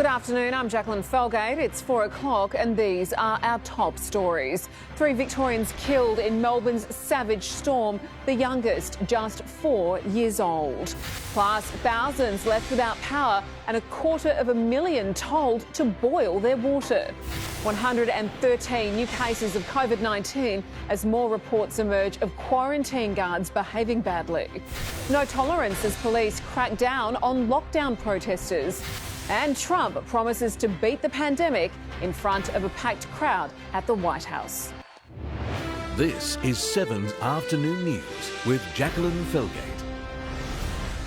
Good afternoon, I'm Jacqueline Felgate. It's 4 o'clock and these are our top stories. 3 Victorians killed in Melbourne's savage storm, the youngest just 4 years old. Plus, thousands left without power and 250,000 told to boil their water. 113 new cases of COVID-19 as more reports emerge of quarantine guards behaving badly. No tolerance as police crack down on lockdown protesters. And Trump promises to beat the pandemic in front of a packed crowd at the White House. This is 7's Afternoon News with Jacqueline Felgate.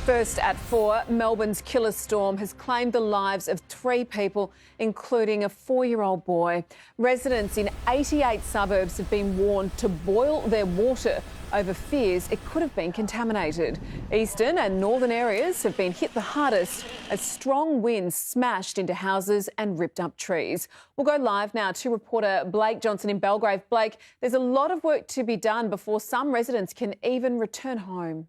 First at 4, Melbourne's killer storm has claimed the lives of 3 people, including a 4-year-old boy. Residents in 88 suburbs have been warned to boil their water over fears it could have been contaminated. Eastern and northern areas have been hit the hardest as strong winds smashed into houses and ripped up trees. We'll go live now to reporter Blake Johnson in Belgrave. Blake, there's a lot of work to be done before some residents can even return home.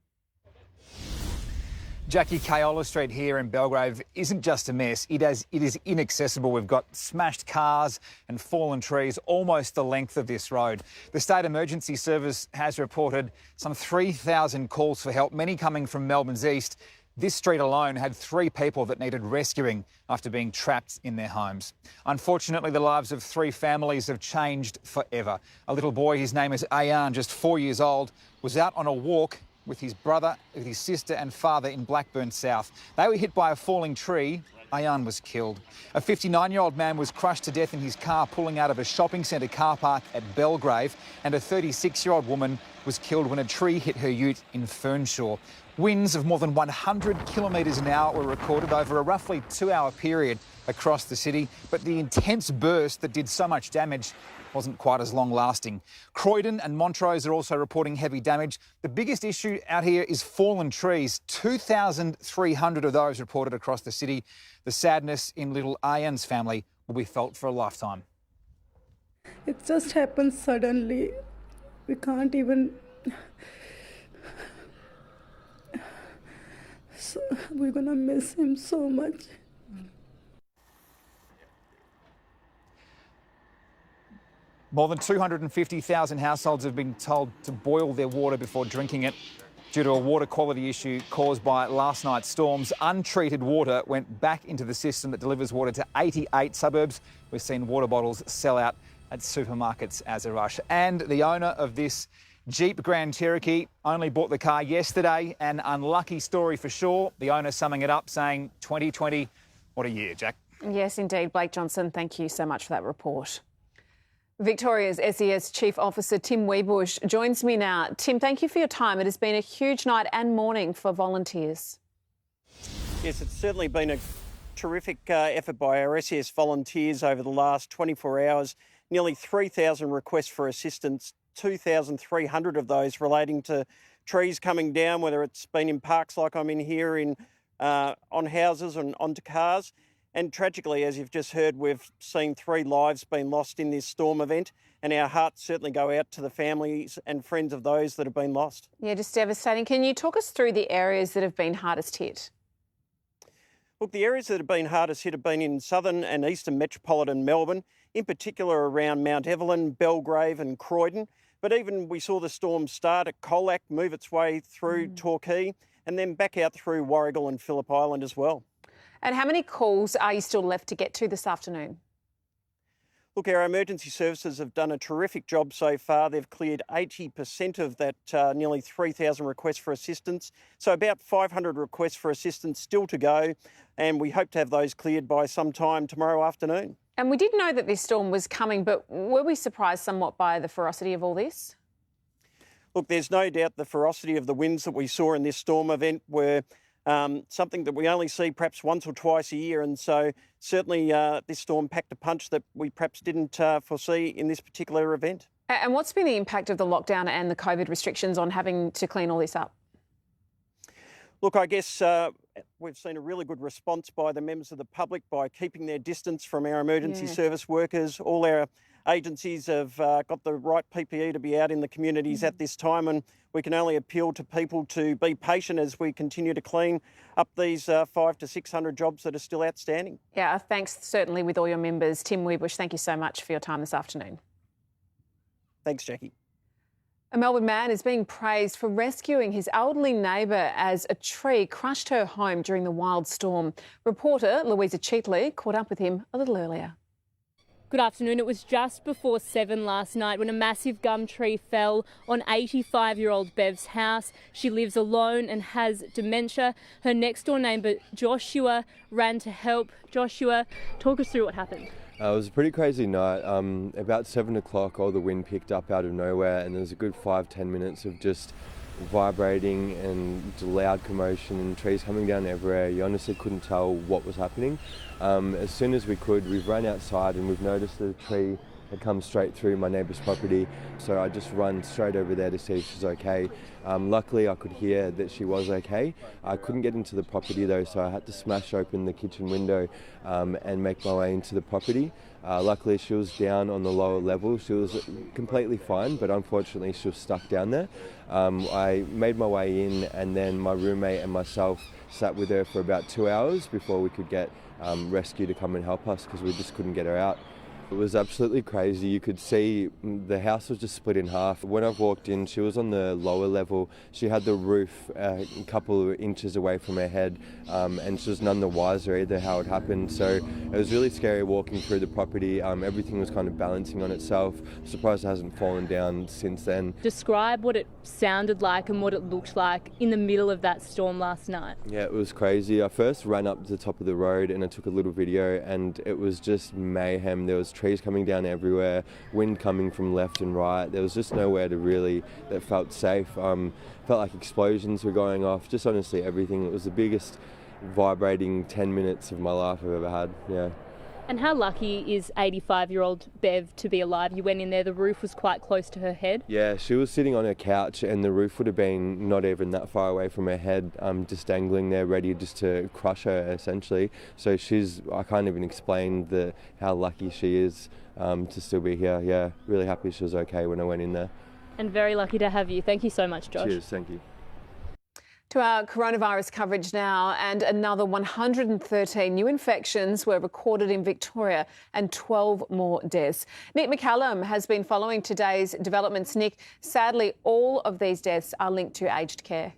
Jackie, Kayola Street here in Belgrave isn't just a mess, it is inaccessible. We've got smashed cars and fallen trees almost the length of this road. The State Emergency Service has reported some 3,000 calls for help, many coming from Melbourne's east. This street alone had 3 people that needed rescuing after being trapped in their homes. Unfortunately, the lives of 3 families have changed forever. A little boy, his name is Ayan, just 4 years old, was out on a walk with his brother, with his sister and father in Blackburn South. They were hit by a falling tree. Ayan was killed. A 59-year-old man was crushed to death in his car pulling out of a shopping centre car park at Belgrave, and a 36-year-old woman was killed when a tree hit her ute in Fernshaw. Winds of more than 100 kilometres an hour were recorded over a roughly 2-hour period across the city, but the intense burst that did so much damage wasn't quite as long-lasting. Croydon and Montrose are also reporting heavy damage. The biggest issue out here is fallen trees. 2,300 of those reported across the city. The sadness in little Ayan's family will be felt for a lifetime. It just happened suddenly. We can't even... we're gonna miss him so much. More than 250,000 households have been told to boil their water before drinking it due to a water quality issue caused by last night's storms. Untreated water went back into the system that delivers water to 88 suburbs. We've seen water bottles sell out at supermarkets as a rush. And the owner of this Jeep Grand Cherokee only bought the car yesterday. An unlucky story for sure. The owner summing it up saying 2020, what a year, Jack. Yes, indeed. Blake Johnson, thank you so much for that report. Victoria's SES Chief Officer Tim Weebush joins me now. Tim, thank you for your time. It has been a huge night and morning for volunteers. Yes, it's certainly been a terrific effort by our SES volunteers over the last 24 hours. Nearly 3,000 requests for assistance, 2,300 of those relating to trees coming down, whether it's been in parks like I'm in here, on houses and onto cars. And tragically, as you've just heard, we've seen 3 lives being lost in this storm event, and our hearts certainly go out to the families and friends of those that have been lost. Yeah, just devastating. Can you talk us through the areas that have been hardest hit? Look, the areas that have been hardest hit have been in southern and eastern metropolitan Melbourne, in particular around Mount Evelyn, Belgrave and Croydon. But even we saw the storm start at Colac, move its way through Torquay, and then back out through Warragul and Phillip Island as well. And how many calls are you still left to get to this afternoon? Look, our emergency services have done a terrific job so far. They've cleared 80% of that nearly 3,000 requests for assistance. So about 500 requests for assistance still to go. And we hope to have those cleared by sometime tomorrow afternoon. And we did know that this storm was coming, but were we surprised somewhat by the ferocity of all this? Look, there's no doubt the ferocity of the winds that we saw in this storm event were something that we only see perhaps once or twice a year. And so certainly this storm packed a punch that we perhaps didn't foresee in this particular event. And what's been the impact of the lockdown and the COVID restrictions on having to clean all this up? Look, I guess we've seen a really good response by the members of the public by keeping their distance from our emergency service workers. All our agencies have got the right PPE to be out in the communities at this time, and we can only appeal to people to be patient as we continue to clean up these 500 to 600 jobs that are still outstanding. Yeah, thanks certainly with all your members. Tim Webush, thank you so much for your time this afternoon. Thanks, Jackie. A Melbourne man is being praised for rescuing his elderly neighbour as a tree crushed her home during the wild storm. Reporter Louisa Cheatley caught up with him a little earlier. Good afternoon. It was just before 7 last night when a massive gum tree fell on 85-year-old Bev's house. She lives alone and has dementia. Her next-door neighbour, Joshua, ran to help. Joshua, talk us through what happened. It was a pretty crazy night. About 7 o'clock, all the wind picked up out of nowhere, and there was a good 5-10 minutes of just vibrating and loud commotion and trees coming down everywhere. You honestly couldn't tell what was happening. As soon as we could, we've run outside and we've noticed the tree had come straight through my neighbour's property, so I just run straight over there to see if she's okay. Luckily I could hear that she was okay. I couldn't get into the property though, so I had to smash open the kitchen window and make my way into the property. Luckily she was down on the lower level. She was completely fine, but unfortunately she was stuck down there. I made my way in, and then my roommate and myself sat with her for about 2 hours before we could get rescue to come and help us, because we just couldn't get her out. It was absolutely crazy. You could see the house was just split in half. When I walked in, she was on the lower level. She had the roof a couple of inches away from her head, and she was none the wiser either how it happened. So it was really scary walking through the property. Everything was kind of balancing on itself. I'm surprised it hasn't fallen down since then. Describe what it sounded like and what it looked like in the middle of that storm last night. Yeah, it was crazy. I first ran up to the top of the road and I took a little video, and it was just mayhem. There was trees coming down everywhere, wind coming from left and right. There was just nowhere to really that felt safe. Felt like explosions were going off, just honestly everything. It was the biggest vibrating 10 minutes of my life I've ever had, yeah. And how lucky is 85-year-old Bev to be alive? You went in there, the roof was quite close to her head. Yeah, she was sitting on her couch and the roof would have been not even that far away from her head, just dangling there ready just to crush her essentially. So I can't even explain how lucky she is to still be here. Yeah, really happy she was okay when I went in there. And very lucky to have you. Thank you so much, Josh. Cheers, thank you. To our coronavirus coverage now, and another 113 new infections were recorded in Victoria and 12 more deaths. Nick McCallum has been following today's developments. Nick, sadly, all of these deaths are linked to aged care.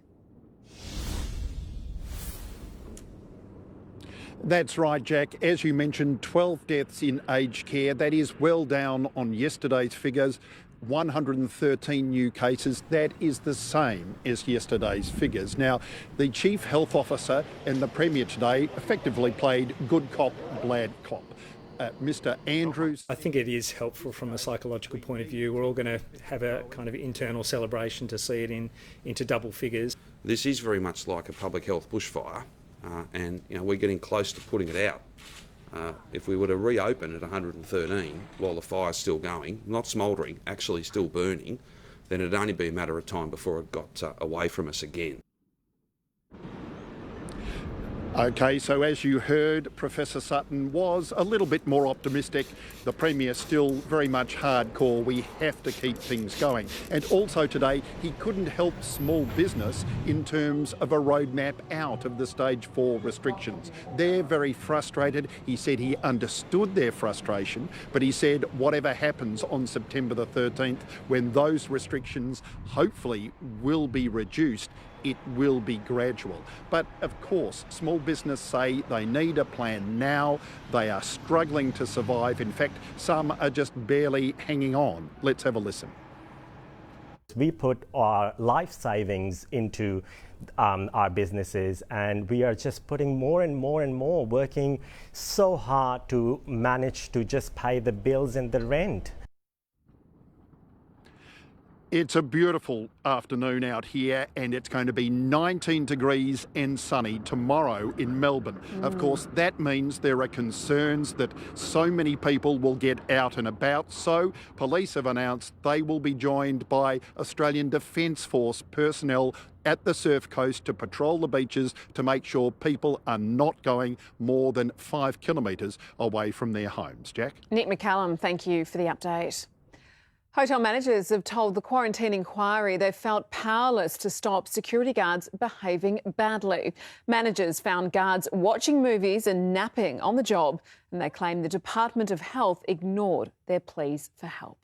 That's right, Jack. As you mentioned, 12 deaths in aged care. That is well down on yesterday's figures. 113 new cases. That is the same as yesterday's figures. Now, the Chief Health Officer and the Premier today effectively played good cop, bad cop. Mr. Andrews. I think it is helpful from a psychological point of view. We're all going to have a kind of internal celebration to see it into double figures. This is very much like a public health bushfire, and we're getting close to putting it out. If we were to reopen at 113 while the fire's still going, not smouldering, actually still burning, then it'd only be a matter of time before it got away from us again. OK, so as you heard, Professor Sutton was a little bit more optimistic. The Premier still very much hardcore. We have to keep things going. And also today, he couldn't help small business in terms of a roadmap out of the stage 4 restrictions. They're very frustrated. He said he understood their frustration, but he said whatever happens on September the 13th, when those restrictions hopefully will be reduced, it will be gradual. But of course, small business say they need a plan now. They are struggling to survive. In fact, some are just barely hanging on. Let's have a listen. We put our life savings into our businesses, and we are just putting more and more and more, working so hard to manage to just pay the bills and the rent. It's a beautiful afternoon out here, and it's going to be 19 degrees and sunny tomorrow in Melbourne. Of course, that means there are concerns that so many people will get out and about. So police have announced they will be joined by Australian Defence Force personnel at the surf coast to patrol the beaches to make sure people are not going more than 5 kilometres away from their homes. Jack? Nick McCallum, thank you for the update. Hotel managers have told the Quarantine Inquiry they felt powerless to stop security guards behaving badly. Managers found guards watching movies and napping on the job, and they claim the Department of Health ignored their pleas for help.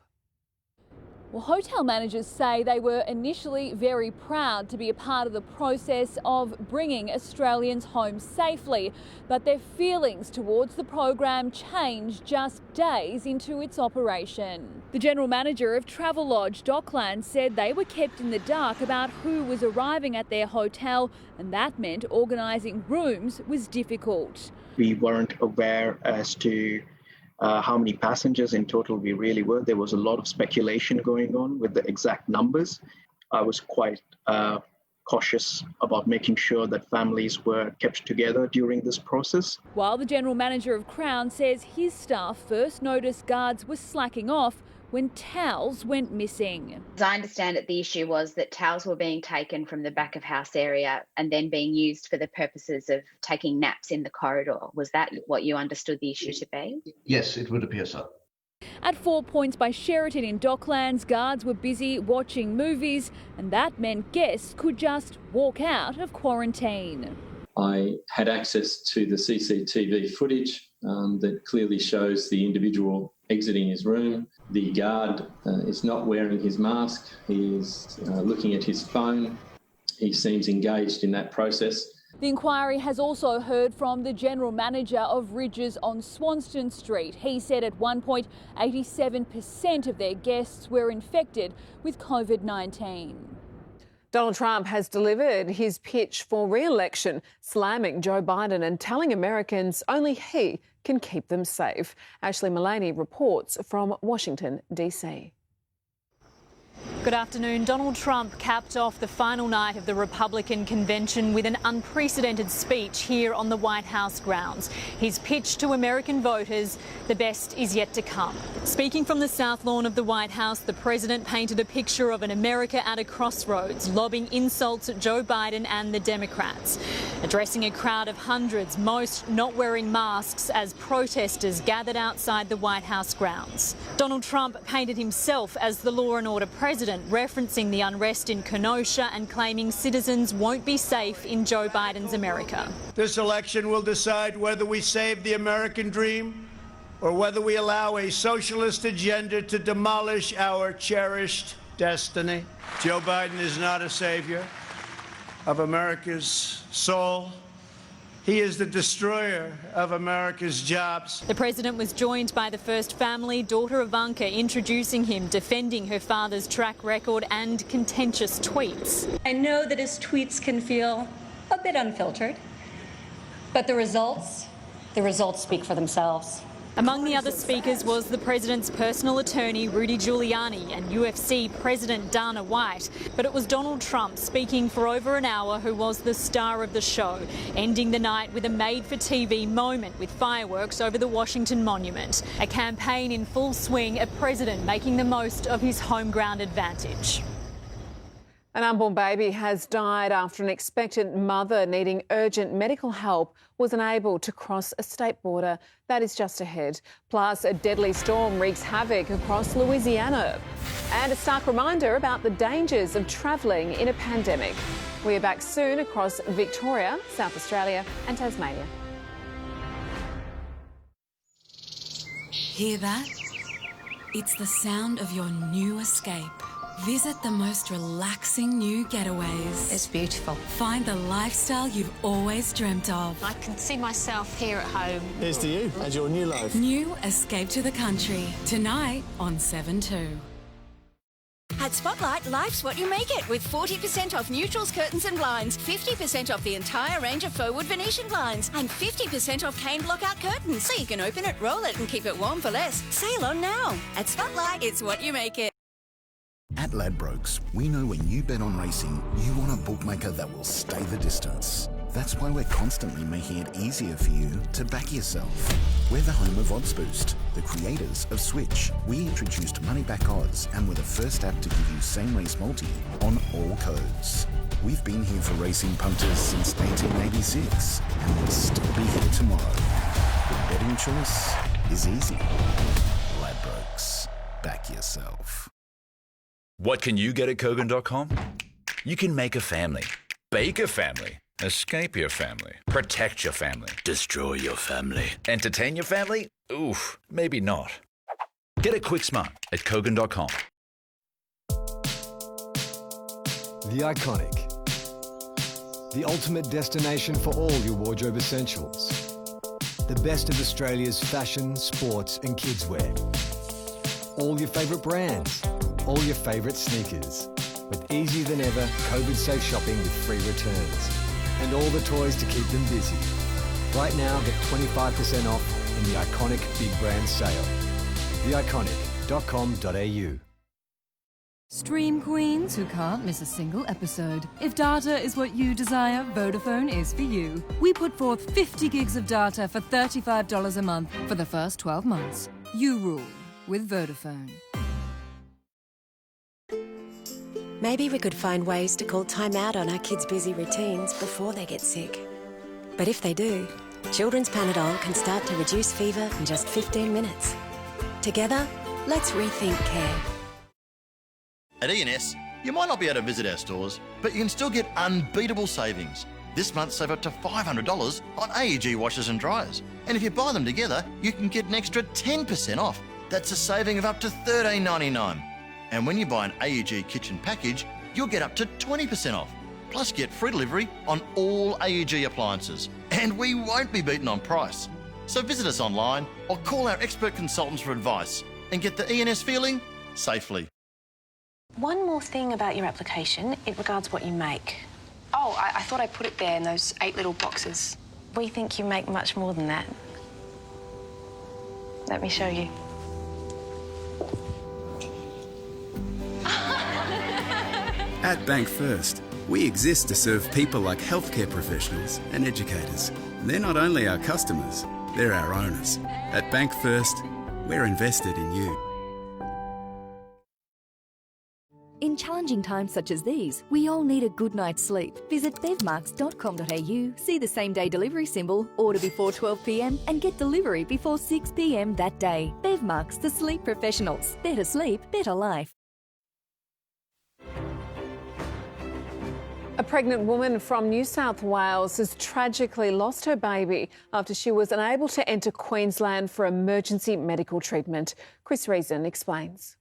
Well, hotel managers say they were initially very proud to be a part of the process of bringing Australians home safely, but their feelings towards the program changed just days into its operation. The general manager of Travelodge Docklands said they were kept in the dark about who was arriving at their hotel, and that meant organising rooms was difficult. We weren't aware as to how many passengers in total we really were. There was a lot of speculation going on with the exact numbers. I was quite cautious about making sure that families were kept together during this process. While the general manager of Crown says his staff first noticed guards were slacking off when towels went missing. As I understand it, the issue was that towels were being taken from the back of house area and then being used for the purposes of taking naps in the corridor. Was that what you understood the issue to be? Yes, it would appear so. At 4 Points by Sheraton in Docklands, guards were busy watching movies, and that meant guests could just walk out of quarantine. I had access to the CCTV footage that clearly shows the individual exiting his room. The guard is not wearing his mask. He is looking at his phone. He seems engaged in that process. The inquiry has also heard from the general manager of Ridges on Swanston Street. He said at one point 87% of their guests were infected with COVID-19. Donald Trump has delivered his pitch for re-election, slamming Joe Biden and telling Americans only he can keep them safe. Ashley Mullaney reports from Washington, D.C. Good afternoon. Donald Trump capped off the final night of the Republican convention with an unprecedented speech here on the White House grounds. His pitch to American voters, the best is yet to come. Speaking from the South Lawn of the White House, the president painted a picture of an America at a crossroads, lobbing insults at Joe Biden and the Democrats. Addressing a crowd of hundreds, most not wearing masks, as protesters gathered outside the White House grounds. Donald Trump painted himself as the law and order president, referencing the unrest in Kenosha and claiming citizens won't be safe in Joe Biden's America. This election will decide whether we save the American dream or whether we allow a socialist agenda to demolish our cherished destiny. Joe Biden is not a savior of America's soul. He is the destroyer of America's jobs. The president was joined by the first family, daughter Ivanka, introducing him, defending her father's track record and contentious tweets. I know that his tweets can feel a bit unfiltered, but the results speak for themselves. Among the other speakers was the president's personal attorney, Rudy Giuliani, and UFC President Dana White. But it was Donald Trump speaking for over an hour who was the star of the show, ending the night with a made-for-TV moment with fireworks over the Washington Monument. A campaign in full swing, a president making the most of his home ground advantage. An unborn baby has died after an expectant mother needing urgent medical help was unable to cross a state border. That is just ahead. Plus, a deadly storm wreaks havoc across Louisiana. And a stark reminder about the dangers of travelling in a pandemic. We are back soon across Victoria, South Australia and Tasmania. Hear that? It's the sound of your new escape. Visit the most relaxing new getaways. It's beautiful. Find the lifestyle you've always dreamt of. I can see myself here at home. Here's to you and your new life. New Escape to the Country. Tonight on 7/2. At Spotlight, life's what you make it, with 40% off neutrals, curtains and blinds, 50% off the entire range of faux wood Venetian blinds, and 50% off cane blockout curtains, so you can open it, roll it and keep it warm for less. Sail on now. At Spotlight, it's what you make it. At Ladbrokes, we know when you bet on racing, you want a bookmaker that will stay the distance. That's why we're constantly making it easier for you to back yourself. We're the home of Odds Boost, the creators of Switch. We introduced money back odds and were the first app to give you same race multi on all codes. We've been here for racing punters since 1886, and we'll still be here tomorrow. Your betting choice is easy. Ladbrokes. Back yourself. What can you get at Kogan.com? You can make a family, bake a family, escape your family, protect your family, destroy your family, entertain your family? Oof, maybe not. Get a quick smart at Kogan.com. The Iconic. The ultimate destination for all your wardrobe essentials. The best of Australia's fashion, sports and kids wear. All your favourite brands. All your favourite sneakers. With easier than ever COVID-safe shopping with free returns. And all the toys to keep them busy. Right now, get 25% off in the Iconic Big Brand Sale. theiconic.com.au. Stream queens who can't miss a single episode. If data is what you desire, Vodafone is for you. We put forth 50 gigs of data for $35 a month for the first 12 months. You rule with Vodafone. Maybe we could find ways to call time out on our kids' busy routines before they get sick. But if they do, Children's Panadol can start to reduce fever in just 15 minutes. Together, let's rethink care. At E&S, you might not be able to visit our stores, but you can still get unbeatable savings. This month, save up to $500 on AEG washers and dryers. And if you buy them together, you can get an extra 10% off. That's a saving of up to $13.99. And when you buy an AEG kitchen package, you'll get up to 20% off. Plus get free delivery on all AEG appliances. And we won't be beaten on price. So visit us online or call our expert consultants for advice and get the E&S feeling safely. One more thing about your application, it regards what you make. Oh, I thought I put it there in those 8 little boxes. We think you make much more than that. Let me show you. At Bank First, we exist to serve people like healthcare professionals and educators. They're not only our customers, they're our owners. At Bank First, we're invested in you. In challenging times such as these, we all need a good night's sleep. Visit bevmarks.com.au, see the same-day delivery symbol, order before 12 p.m, and get delivery before 6 p.m. that day. Bevmarks, the sleep professionals. Better sleep, better life. A pregnant woman from New South Wales has tragically lost her baby after she was unable to enter Queensland for emergency medical treatment. Chris Reason explains.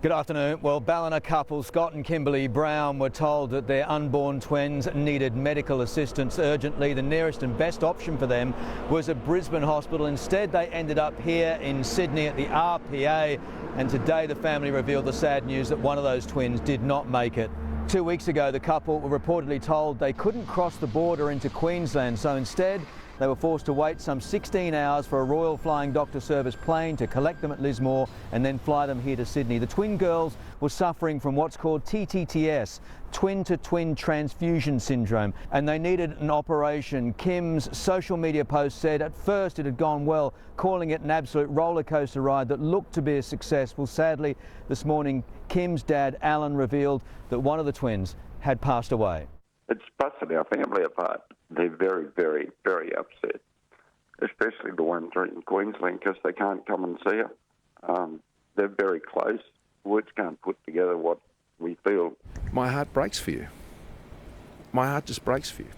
Good afternoon. Well, Ballina couple Scott and Kimberly Brown were told that their unborn twins needed medical assistance urgently. The nearest and best option for them was a Brisbane hospital. Instead, they ended up here in Sydney at the RPA. And today the family revealed the sad news that one of those twins did not make it. 2 weeks ago, the couple were reportedly told they couldn't cross the border into Queensland. So instead, they were forced to wait some 16 hours for a Royal Flying Doctor Service plane to collect them at Lismore and then fly them here to Sydney. The twin girls were suffering from what's called TTTS, twin-to-twin transfusion syndrome, and they needed an operation. Kim's social media post said at first it had gone well, calling it an absolute roller coaster ride that looked to be a success. Well, sadly, this morning, Kim's dad, Alan, revealed that one of the twins had passed away. It's busted our family apart. They're very, very, very upset, especially the ones in Queensland because they can't come and see her. They're very close. Words can't put together what we feel. My heart breaks for you. My heart just breaks for you.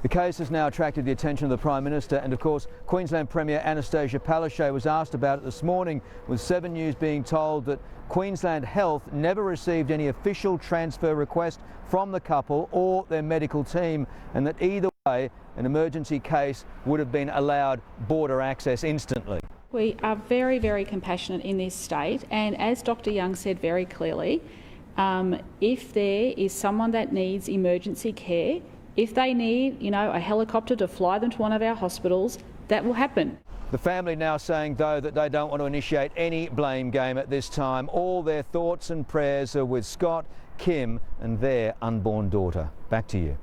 The case has now attracted the attention of the Prime Minister, and of course Queensland Premier Anastasia Palaszczuk was asked about it this morning, with 7 News being told that Queensland Health never received any official transfer request from the couple or their medical team, and that either way an emergency case would have been allowed border access instantly. We are very, very compassionate in this state, and as Dr Young said very clearly, if there is someone that needs emergency care, if they need, a helicopter to fly them to one of our hospitals, that will happen. The family now saying, though, that they don't want to initiate any blame game at this time. All their thoughts and prayers are with Scott, Kim and their unborn daughter. Back to you.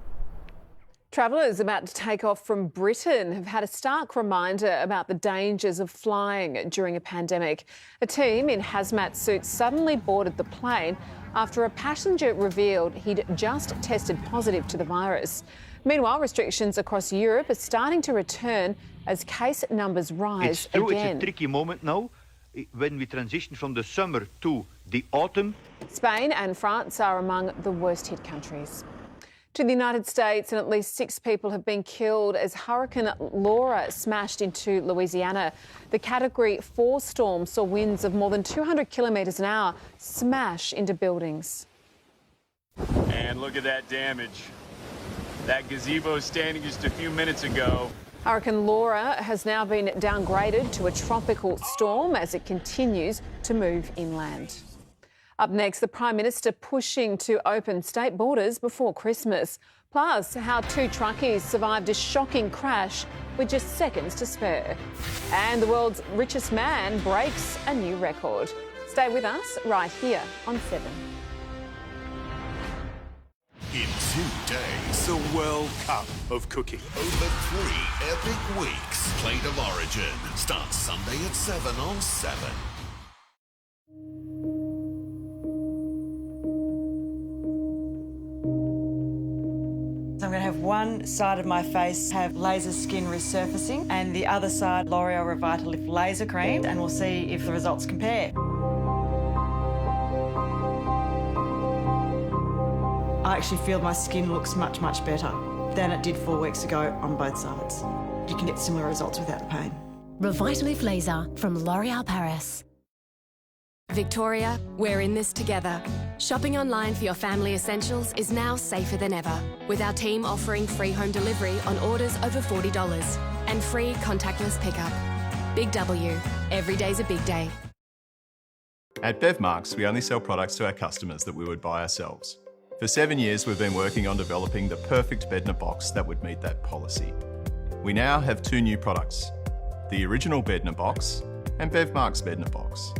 Travellers about to take off from Britain have had a stark reminder about the dangers of flying during a pandemic. A team in hazmat suits suddenly boarded the plane after a passenger revealed he'd just tested positive to the virus. Meanwhile, restrictions across Europe are starting to return as case numbers rise It's true, again. it's a tricky moment now when we transition from the summer to the autumn. Spain and France are among the worst hit countries. To the United States, and at least 6 people have been killed as Hurricane Laura smashed into Louisiana. The Category 4 storm saw winds of more than 200 kilometres an hour smash into buildings. And look at that damage. That gazebo standing just a few minutes ago. Hurricane Laura has now been downgraded to a tropical storm as it continues to move inland. Up next, the Prime Minister pushing to open state borders before Christmas. Plus, how 2 truckies survived a shocking crash with just seconds to spare. And the world's richest man breaks a new record. Stay with us right here on 7. In 2 days, the World Cup of cooking. Over 3 epic weeks. Plate of Origin starts Sunday at 7 on 7. I'm going to have one side of my face have laser skin resurfacing and the other side L'Oreal Revitalift laser cream, and we'll see if the results compare. I actually feel my skin looks much, much better than it did 4 weeks ago on both sides. You can get similar results without the pain. Revitalift Laser from L'Oreal Paris. Victoria, we're in this together. Shopping online for your family essentials is now safer than ever, with our team offering free home delivery on orders over $40 and free contactless pickup. Big W. Every day's a big day. At Bevmarks, we only sell products to our customers that we would buy ourselves. For 7 years, we've been working on developing the perfect bed in a box that would meet that policy. We now have 2 new products, the original bed in a box and Bevmarks bed in a box.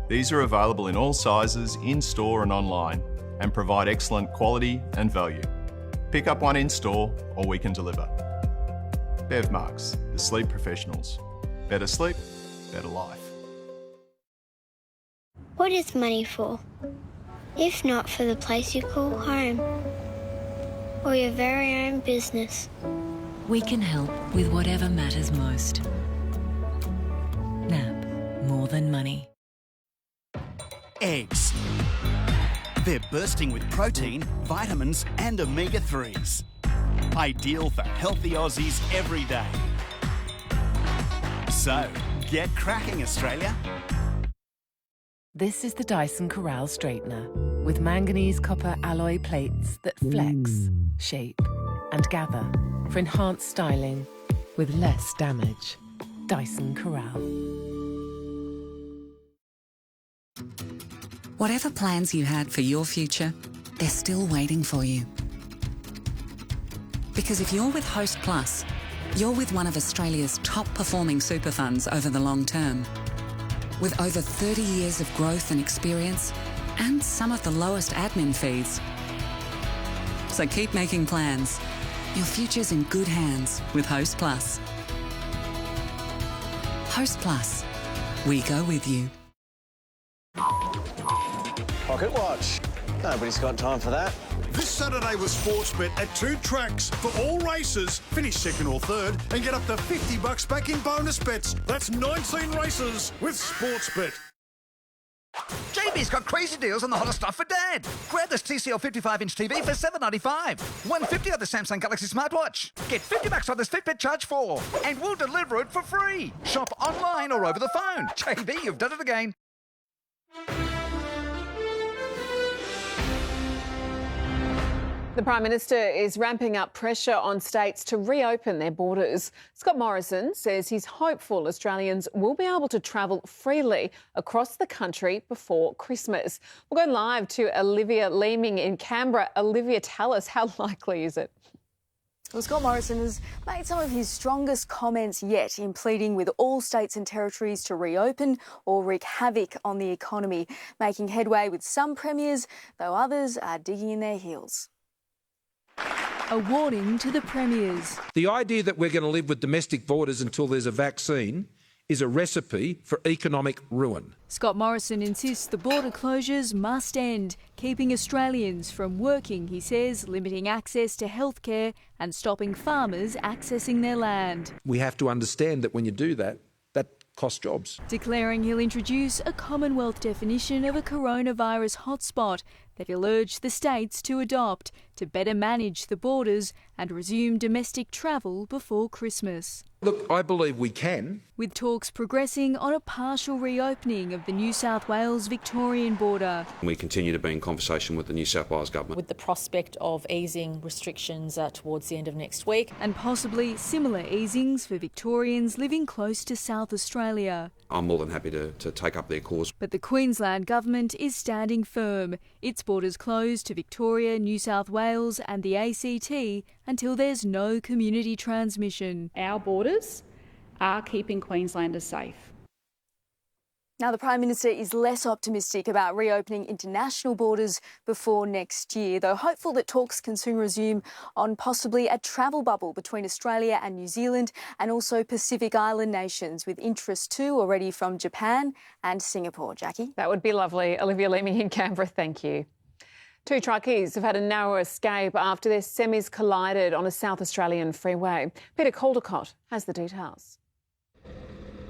These are available in all sizes, in-store and online, and provide excellent quality and value. Pick up one in-store or we can deliver. Bevmarks, the sleep professionals. Better sleep, better life. What is money for? If not for the place you call home, or your very own business. We can help with whatever matters most. NAB, more than money. Eggs. They're bursting with protein, vitamins and omega-3s. Ideal for healthy Aussies every day. So, get cracking, Australia. This is the Dyson Corral Straightener with manganese copper alloy plates that flex, shape and gather for enhanced styling with less damage. Dyson Corral. Whatever plans you had for your future, they're still waiting for you. Because if you're with Host Plus, you're with one of Australia's top performing super funds over the long term. With over 30 years of growth and experience and some of the lowest admin fees. So keep making plans. Your future's in good hands with Host Plus. Host Plus. We go with you. Pocket watch. Nobody's got time for that. This Saturday with Sportsbet at 2 tracks for all races. Finish second or third and get up to $50 back in bonus bets. That's 19 races with Sportsbet. JB's got crazy deals on the hottest stuff for Dad. Grab this TCL 55-inch TV for $7.95. $150 on the Samsung Galaxy smartwatch. Get $50 on this Fitbit Charge 4. And we'll deliver it for free. Shop online or over the phone. JB, you've done it again. The Prime Minister is ramping up pressure on states to reopen their borders. Scott Morrison says he's hopeful Australians will be able to travel freely across the country before Christmas. We'll go live to Olivia Leeming in Canberra. Olivia, tell us, how likely is it? Well, Scott Morrison has made some of his strongest comments yet in pleading with all states and territories to reopen or wreak havoc on the economy, making headway with some premiers, though others are digging in their heels. A warning to the premiers. The idea that we're going to live with domestic borders until there's a vaccine is a recipe for economic ruin. Scott Morrison insists the border closures must end, keeping Australians from working, he says, limiting access to healthcare and stopping farmers accessing their land. We have to understand that when you do that, that costs jobs. Declaring he'll introduce a Commonwealth definition of a coronavirus hotspot that he'll urge the states to adopt to better manage the borders and resume domestic travel before Christmas. Look, I believe we can. With talks progressing on a partial reopening of the New South Wales-Victorian border. We continue to be in conversation with the New South Wales Government. With the prospect of easing restrictions towards the end of next week. And possibly similar easings for Victorians living close to South Australia. I'm more than happy to take up their cause. But the Queensland Government is standing firm. Its borders closed to Victoria, New South Wales and the ACT until there's no community transmission. Our borders are keeping Queenslanders safe. Now, the Prime Minister is less optimistic about reopening international borders before next year, though hopeful that talks can soon resume on possibly a travel bubble between Australia and New Zealand and also Pacific Island nations, with interest too already from Japan and Singapore. Jackie? That would be lovely. Olivia Leaming in Canberra, thank you. Two truckies have had a narrow escape after their semis collided on a South Australian freeway. Peter Caldecott has the details.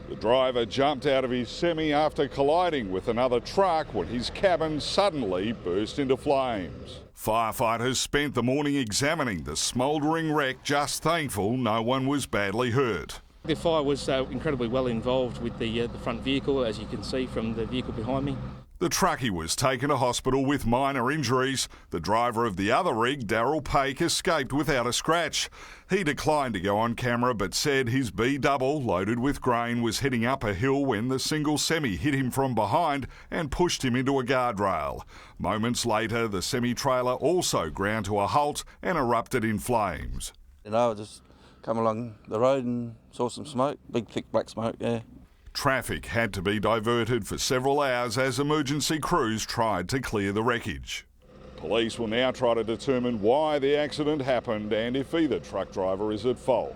The driver jumped out of his semi after colliding with another truck when his cabin suddenly burst into flames. Firefighters spent the morning examining the smouldering wreck, just thankful no one was badly hurt. The fire was incredibly well involved with the front vehicle, as you can see from the vehicle behind me. The truckie was taken to hospital with minor injuries. The driver of the other rig, Darryl Pake, escaped without a scratch. He declined to go on camera but said his B-double, loaded with grain, was heading up a hill when the single semi hit him from behind and pushed him into a guardrail. Moments later, the semi-trailer also ground to a halt and erupted in flames. I just come along the road and saw some smoke, big thick black smoke, yeah. Traffic had to be diverted for several hours as emergency crews tried to clear the wreckage. Police will now try to determine why the accident happened and if either truck driver is at fault.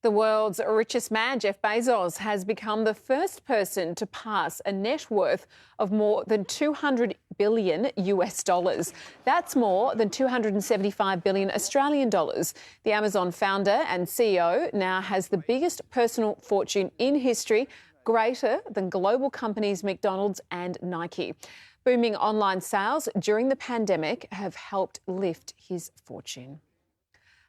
The world's richest man, Jeff Bezos, has become the first person to pass a net worth of more than $200 billion US dollars. That's more than 275 billion Australian dollars. The Amazon founder and CEO now has the biggest personal fortune in history, greater than global companies McDonald's and Nike. Booming online sales during the pandemic have helped lift his fortune.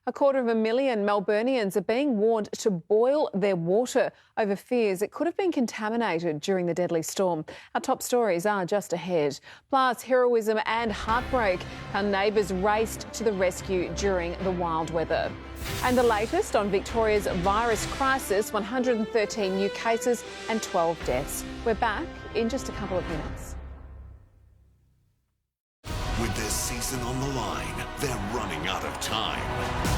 250,000 Melburnians are being warned to boil their water over fears it could have been contaminated during the deadly storm. Our top stories are just ahead. Plus, heroism and heartbreak, how neighbours raced to the rescue during the wild weather. And the latest on Victoria's virus crisis, 113 new cases and 12 deaths. We're back in just a couple of minutes. With this season on the line, they're running out of time.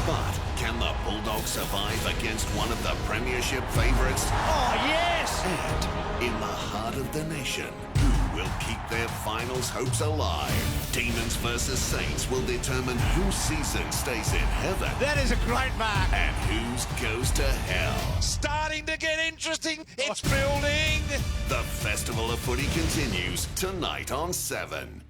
But can the Bulldogs survive against one of the Premiership favourites? Oh, yes! And in the heart of the nation, who will keep their finals hopes alive? Demons versus Saints will determine whose season stays in heaven. That is a great mark. And whose goes to hell. Starting to get interesting. It's building. The Festival of Footy continues tonight on 7.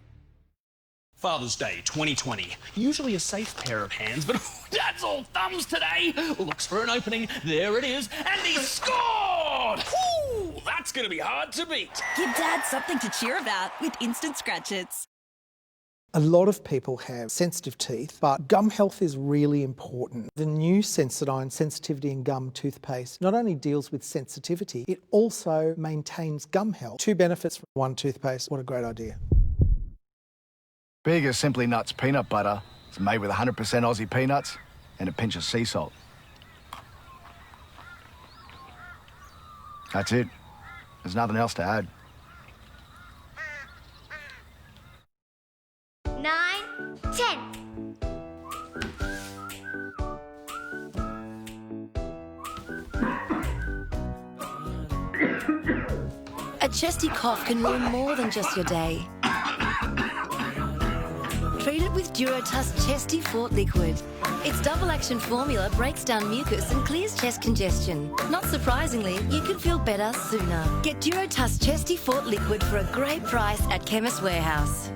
Father's Day 2020. Usually a safe pair of hands, but Dad's all thumbs today. Looks for an opening. There it is. And he scored! Woo! That's going to be hard to beat. Give Dad something to cheer about with Instant Scratch-Its. A lot of people have sensitive teeth, but gum health is really important. The new Sensodyne Sensitivity and Gum toothpaste not only deals with sensitivity, it also maintains gum health. 2 benefits from one toothpaste. What a great idea. Bega Simply Nuts peanut butter is made with 100% Aussie peanuts and a pinch of sea salt. That's it. There's nothing else to add. 9, 10. A chesty cough can ruin more than just your day. Treat it with Duratuss Chesty Fort Liquid. Its double-action formula breaks down mucus and clears chest congestion. Not surprisingly, you can feel better sooner. Get Durotus Chesty Fort Liquid for a great price at Chemist Warehouse.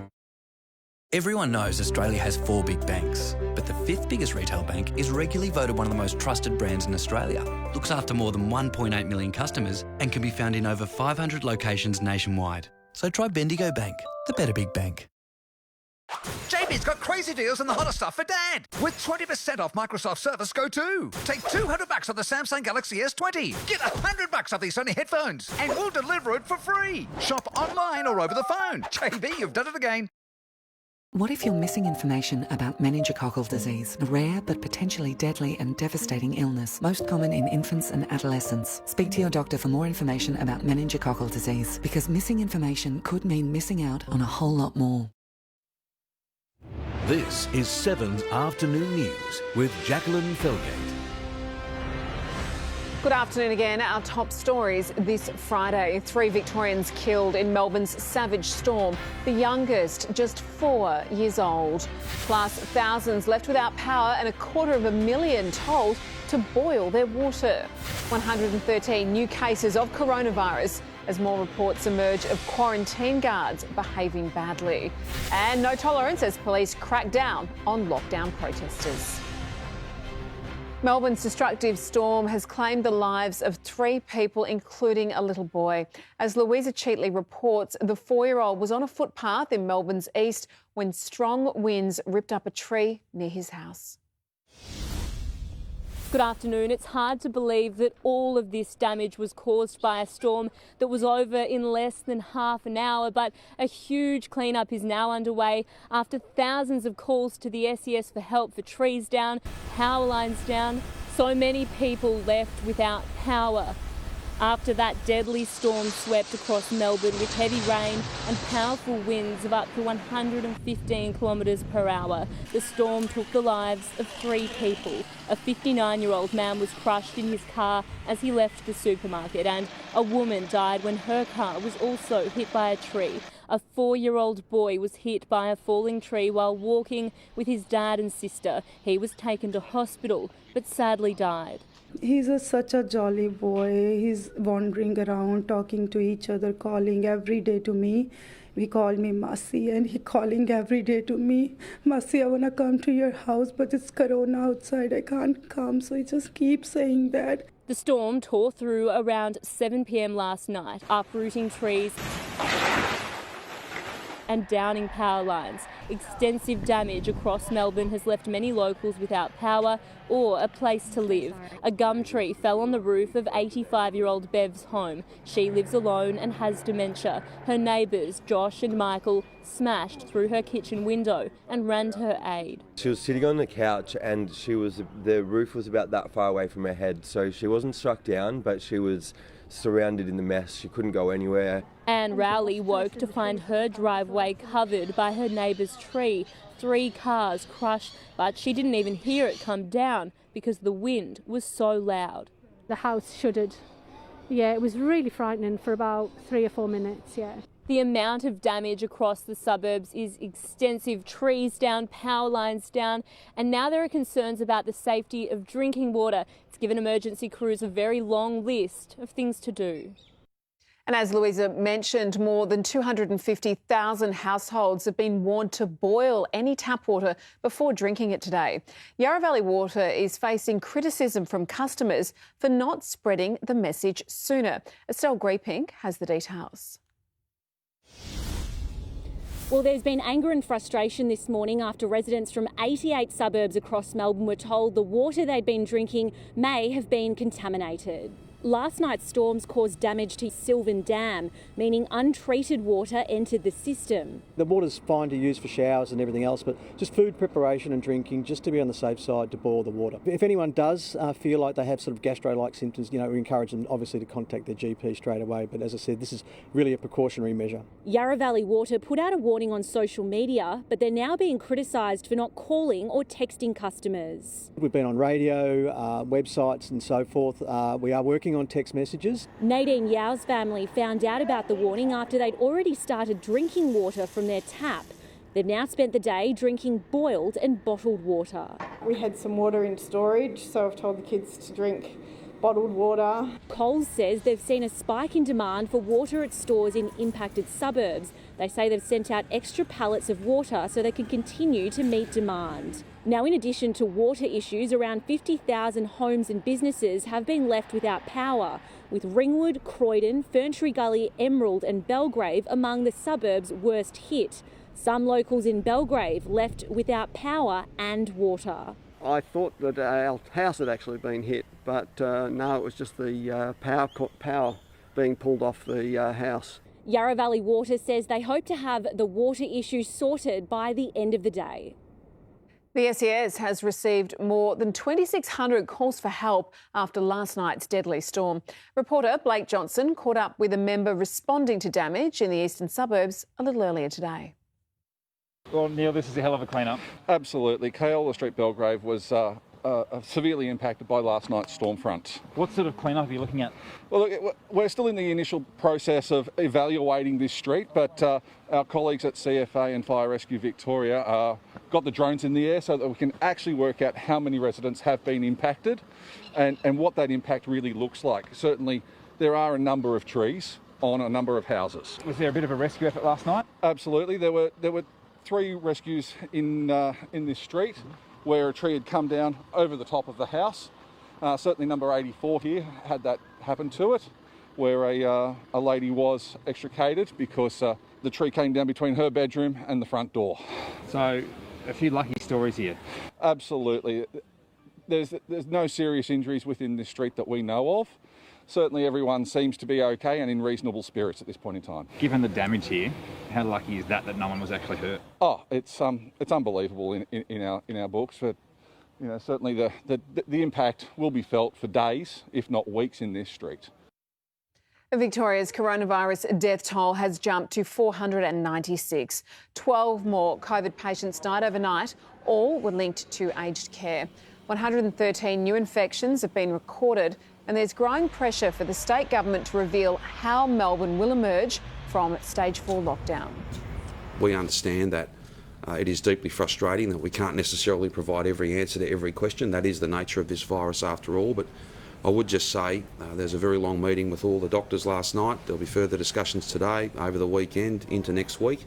Everyone knows Australia has 4 big banks, but the 5th biggest retail bank is regularly voted one of the most trusted brands in Australia, looks after more than 1.8 million customers and can be found in over 500 locations nationwide. So try Bendigo Bank, the better big bank. JB's got crazy deals on the hottest stuff for Dad. With 20% off Microsoft Surface Go 2. Take $200 off the Samsung Galaxy S20. Get $100 off these Sony headphones. And we'll deliver it for free. Shop online or over the phone. JB, you've done it again. What if you're missing information about meningococcal disease, a rare but potentially deadly and devastating illness, most common in infants and adolescents? Speak to your doctor for more information about meningococcal disease, because missing information could mean missing out on a whole lot more. This is 7's Afternoon News with Jacqueline Felgate. Good afternoon again. Our top stories this Friday. 3 Victorians killed in Melbourne's savage storm, the youngest just 4 years old. Plus, thousands left without power and 250,000 told to boil their water. 113 new cases of coronavirus as more reports emerge of quarantine guards behaving badly. And no tolerance as police crack down on lockdown protesters. Melbourne's destructive storm has claimed the lives of 3 people, including a little boy. As Louisa Cheatley reports, the 4-year-old was on a footpath in Melbourne's east when strong winds ripped up a tree near his house. Good afternoon. It's hard to believe that all of this damage was caused by a storm that was over in less than half an hour, but a huge clean-up is now underway after thousands of calls to the SES for help for trees down, power lines down. So many people left without power after that deadly storm swept across Melbourne with heavy rain and powerful winds of up to 115 kilometres per hour. The storm took the lives of 3 people. A 59-year-old man was crushed in his car as he left the supermarket, and a woman died when her car was also hit by a tree. A 4-year-old boy was hit by a falling tree while walking with his dad and sister. He was taken to hospital but sadly died. He's such a jolly boy. He's wandering around, talking to each other, calling every day to me. He called me Masi, and he calling every day to me, Masi, I want to come to your house, but it's corona outside. I can't come. So he just keeps saying that. The storm tore through around 7 p.m. last night, uprooting trees and downing power lines. Extensive damage across Melbourne has left many locals without power or a place to live. A gum tree fell on the roof of 85-year-old Bev's home. She lives alone and has dementia. Her neighbours, Josh and Michael, smashed through her kitchen window and ran to her aid. She was sitting on the couch and the roof was about that far away from her head, so she wasn't struck down, but she was surrounded in the mess. She couldn't go anywhere. Anne Rowley woke to find her driveway covered by her neighbour's tree. 3 cars crushed, but she didn't even hear it come down because the wind was so loud. The house shuddered. Yeah, it was really frightening for about 3 or 4 minutes, yeah. The amount of damage across the suburbs is extensive. Trees down, power lines down, and now there are concerns about the safety of drinking water. It's given emergency crews a very long list of things to do. And as Louisa mentioned, more than 250,000 households have been warned to boil any tap water before drinking it today. Yarra Valley Water is facing criticism from customers for not spreading the message sooner. Estelle Greeping has the details. Well, there's been anger and frustration this morning after residents from 88 suburbs across Melbourne were told the water they'd been drinking may have been contaminated. Last night's storms caused damage to Sylvan Dam, meaning untreated water entered the system. The water's fine to use for showers and everything else, but just food preparation and drinking, just to be on the safe side, to boil the water. If anyone does feel like they have sort of gastro-like symptoms, we encourage them obviously to contact their GP straight away. But as I said, this is really a precautionary measure. Yarra Valley Water put out a warning on social media, but they're now being criticised for not calling or texting customers. We've been on radio, websites and so forth. We are working on text messages. Nadine Yau's family found out about the warning after they'd already started drinking water from their tap. They've now spent the day drinking boiled and bottled water. We had some water in storage, so I've told the kids to drink bottled water. Coles says they've seen a spike in demand for water at stores in impacted suburbs. They say they've sent out extra pallets of water so they can continue to meet demand. Now, in addition to water issues, around 50,000 homes and businesses have been left without power, with Ringwood, Croydon, Ferntree Gully, Emerald and Belgrave among the suburbs worst hit. Some locals in Belgrave left without power and water. I thought that our house had actually been hit, but no, it was just the power being pulled off the house. Yarra Valley Water says they hope to have the water issue sorted by the end of the day. The SES has received more than 2,600 calls for help after last night's deadly storm. Reporter Blake Johnson caught up with a member responding to damage in the eastern suburbs a little earlier today. Well, Neil, this is a hell of a clean-up. Absolutely. Keola Street, Belgrave was severely impacted by last night's storm front. What sort of clean-up are you looking at? Well, look, we're still in the initial process of evaluating this street, but our colleagues at CFA and Fire Rescue Victoria got the drones in the air so that we can actually work out how many residents have been impacted and what that impact really looks like. Certainly, there are a number of trees on a number of houses. Was there a bit of a rescue effort last night? Absolutely. There were 3 rescues in this street where a tree had come down over the top of the house. Certainly number 84 here had that happen to it, where a lady was extricated because the tree came down between her bedroom and the front door. So, a few lucky stories here. Absolutely. There's no serious injuries within this street that we know of. Certainly everyone seems to be okay and in reasonable spirits at this point in time. Given the damage here, how lucky is that no one was actually hurt? Oh, it's unbelievable in our books, but you know, certainly the impact will be felt for days, if not weeks, in this street. Victoria's coronavirus death toll has jumped to 496. 12 more COVID patients died overnight. All were linked to aged care. 113 new infections have been recorded, and there's growing pressure for the state government to reveal how Melbourne will emerge from stage 4 lockdown. We understand that it is deeply frustrating that we can't necessarily provide every answer to every question. That is the nature of this virus after all, but I would just say there's a very long meeting with all the doctors last night. There'll be further discussions today, over the weekend, into next week.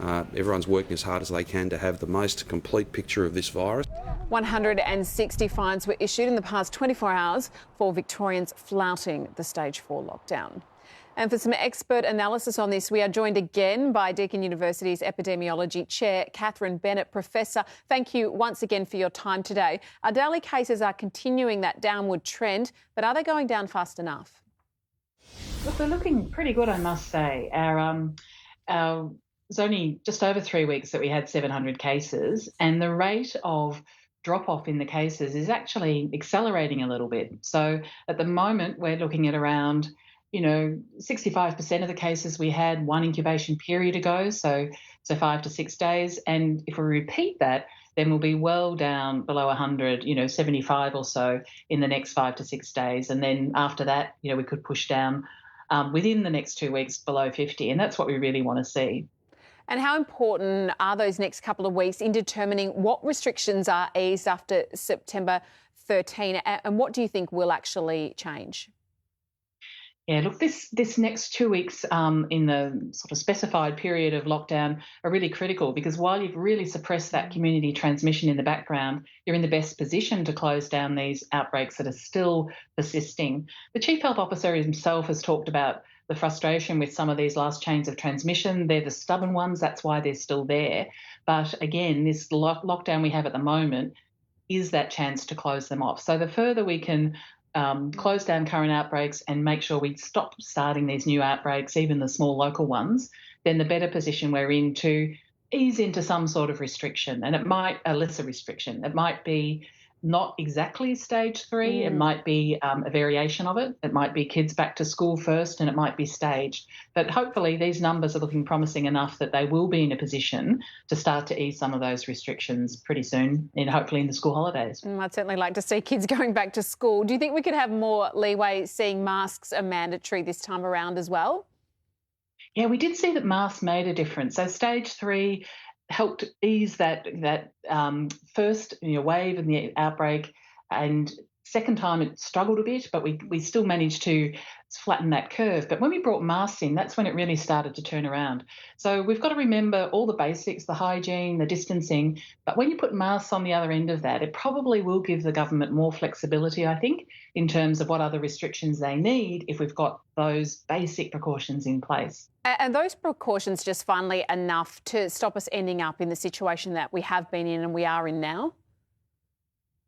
Everyone's working as hard as they can to have the most complete picture of this virus. 160 fines were issued in the past 24 hours for Victorians flouting the stage 4 lockdown. And for some expert analysis on this, we are joined again by Deakin University's Epidemiology Chair, Catherine Bennett. Professor, thank you once again for your time today. Our daily cases are continuing that downward trend, but are they going down fast enough? Look, they're looking pretty good, I must say. It's only just over 3 weeks that we had 700 cases, and the rate of drop-off in the cases is actually accelerating a little bit. So at the moment, we're looking at around 65% of the cases we had one incubation period ago, so 5 to 6 days. And if we repeat that, then we'll be well down below 100, 75 or so in the next 5 to 6 days. And then after that, we could push down within the next 2 weeks below 50. And that's what we really want to see. And how important are those next couple of weeks in determining what restrictions are eased after September 13? And what do you think will actually change? Yeah, look, this next 2 weeks in the sort of specified period of lockdown are really critical, because while you've really suppressed that community transmission in the background, you're in the best position to close down these outbreaks that are still persisting. The Chief Health Officer himself has talked about the frustration with some of these last chains of transmission. They're the stubborn ones. That's why they're still there. But again, this lockdown we have at the moment is that chance to close them off. So the further we can close down current outbreaks and make sure we stop starting these new outbreaks, even the small local ones, then the better position we're in to ease into some sort of restriction. And it might a lesser restriction. It might be not exactly stage 3. It might be a variation of it. It might be kids back to school first, and it might be staged. But hopefully these numbers are looking promising enough that they will be in a position to start to ease some of those restrictions pretty soon, and hopefully in the school holidays. I'd certainly like to see kids going back to school. Do you think we could have more leeway seeing masks are mandatory this time around as well? Yeah, we did see that masks made a difference. So stage 3, helped ease that first wave in the outbreak, and second time it struggled a bit, but we still managed to flatten that curve. But when we brought masks in, that's when it really started to turn around. So we've got to remember all the basics, the hygiene, the distancing, but when you put masks on the other end of that, it probably will give the government more flexibility, I think, in terms of what other restrictions they need if we've got those basic precautions in place. And those precautions just finally enough to stop us ending up in the situation that we have been in and we are in now?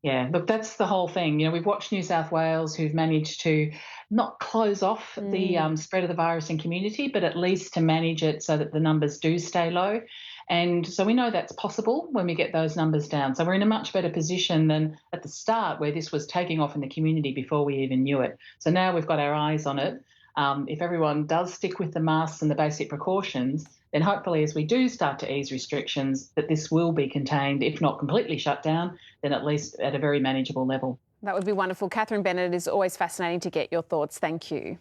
Yeah, look, that's the whole thing. We've watched New South Wales who've managed to not close off the spread of the virus in community, but at least to manage it so that the numbers do stay low. And so we know that's possible when we get those numbers down. So we're in a much better position than at the start where this was taking off in the community before we even knew it. So now we've got our eyes on it. If everyone does stick with the masks and the basic precautions, then hopefully as we do start to ease restrictions, that this will be contained, if not completely shut down, then at least at a very manageable level. That would be wonderful. Catherine Bennett, it is always fascinating to get your thoughts. Thank you.